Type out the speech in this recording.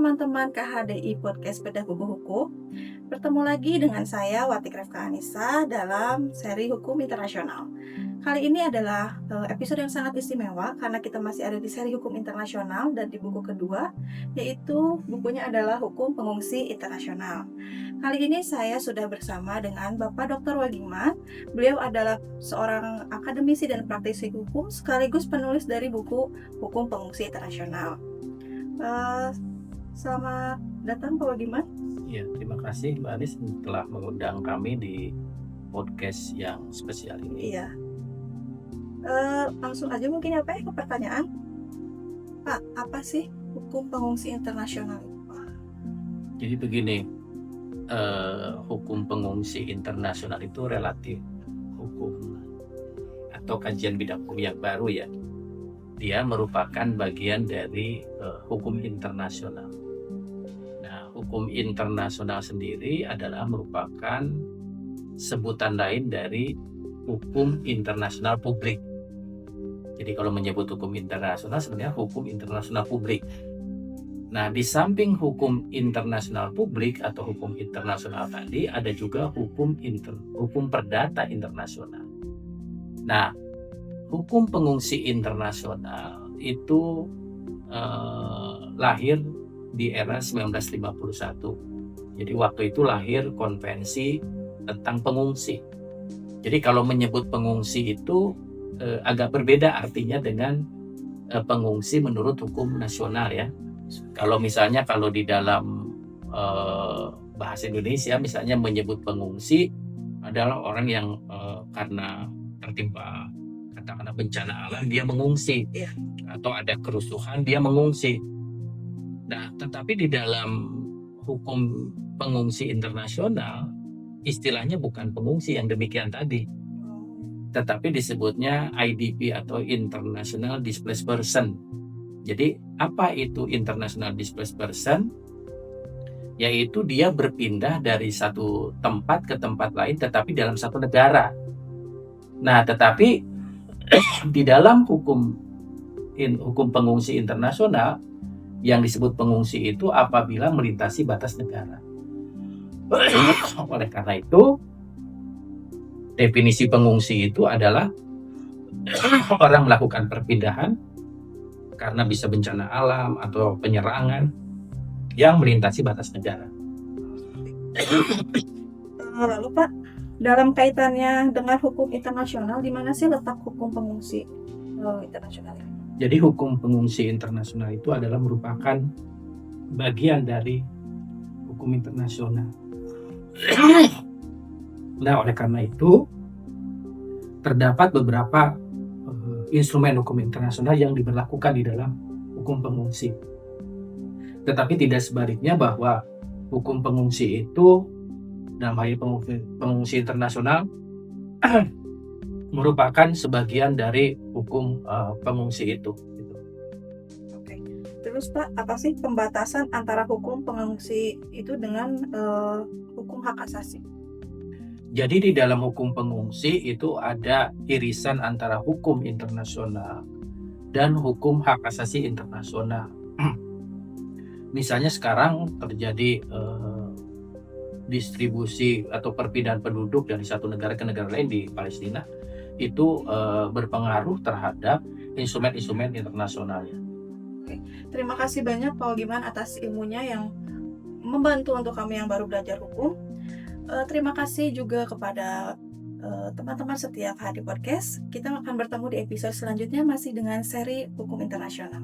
teman-teman KHDI Podcast Bedah Buku Hukum. Bertemu lagi dengan saya Watik Refka Anissa dalam seri Hukum Internasional. Kali ini adalah episode yang sangat istimewa karena kita masih ada di seri Hukum Internasional dan di buku kedua, yaitu bukunya adalah Hukum Pengungsi Internasional. Kali ini saya sudah bersama dengan Bapak Dr. Wagingman. Beliau adalah seorang akademisi dan praktisi hukum sekaligus penulis dari buku Hukum Pengungsi Internasional. Selamat datang Pak Wagingman. Ya, terima kasih Mbak Anis telah mengundang kami di podcast yang spesial ini. Iya. Langsung aja mungkin ya Pak ke pertanyaan. Pak, apa sih Hukum Pengungsi Internasional? Jadi begini, Hukum Pengungsi Internasional itu relatif hukum atau kajian bidang hukum yang baru ya. Dia merupakan bagian dari hukum internasional. Nah, hukum internasional sendiri adalah merupakan sebutan lain dari hukum internasional publik. Jadi kalau menyebut hukum internasional sebenarnya hukum internasional publik. Nah, di samping hukum internasional publik atau hukum internasional tadi ada juga hukum perdata internasional. Nah, hukum pengungsi internasional itu lahir di era 1951. Jadi waktu itu lahir konvensi tentang pengungsi. Jadi kalau menyebut pengungsi itu agak berbeda artinya dengan pengungsi menurut hukum nasional ya. Kalau di dalam bahasa Indonesia misalnya menyebut pengungsi adalah orang yang karena tertimpa katakanlah bencana alam dia mengungsi, atau ada kerusuhan dia mengungsi. Nah, tetapi di dalam hukum pengungsi internasional istilahnya bukan pengungsi yang demikian tadi, tetapi disebutnya IDP atau International Displaced Person. Jadi apa itu International Displaced Person? Yaitu dia berpindah dari satu tempat ke tempat lain tetapi dalam satu negara. Nah, tetapi di dalam hukum pengungsi internasional yang disebut pengungsi itu apabila melintasi batas negara. Oleh karena itu definisi pengungsi itu adalah orang melakukan perpindahan karena bisa bencana alam atau penyerangan yang melintasi batas negara. Lalu Pak, dalam kaitannya dengan hukum internasional, di mana sih letak hukum pengungsi internasional ini? Jadi hukum pengungsi internasional itu adalah merupakan bagian dari hukum internasional. Nah, oleh karena itu terdapat beberapa instrumen hukum internasional yang diberlakukan di dalam hukum pengungsi. Tetapi tidak sebaliknya bahwa hukum pengungsi itu dalam hal pengungsi internasional merupakan sebagian dari hukum pengungsi itu. Oke. Terus Pak, apa sih pembatasan antara hukum pengungsi itu dengan hukum hak asasi? Jadi di dalam hukum pengungsi itu ada irisan antara hukum internasional dan hukum hak asasi internasional. Misalnya sekarang terjadi distribusi atau perpindahan penduduk dari satu negara ke negara lain di Palestina, itu berpengaruh terhadap instrumen-instrumen internasionalnya. Oke. Terima kasih banyak Pak Wagingman atas ilmunya yang membantu untuk kami yang baru belajar hukum. Terima kasih juga kepada teman-teman setiap hari podcast. Kita akan bertemu di episode selanjutnya masih dengan seri Hukum Internasional.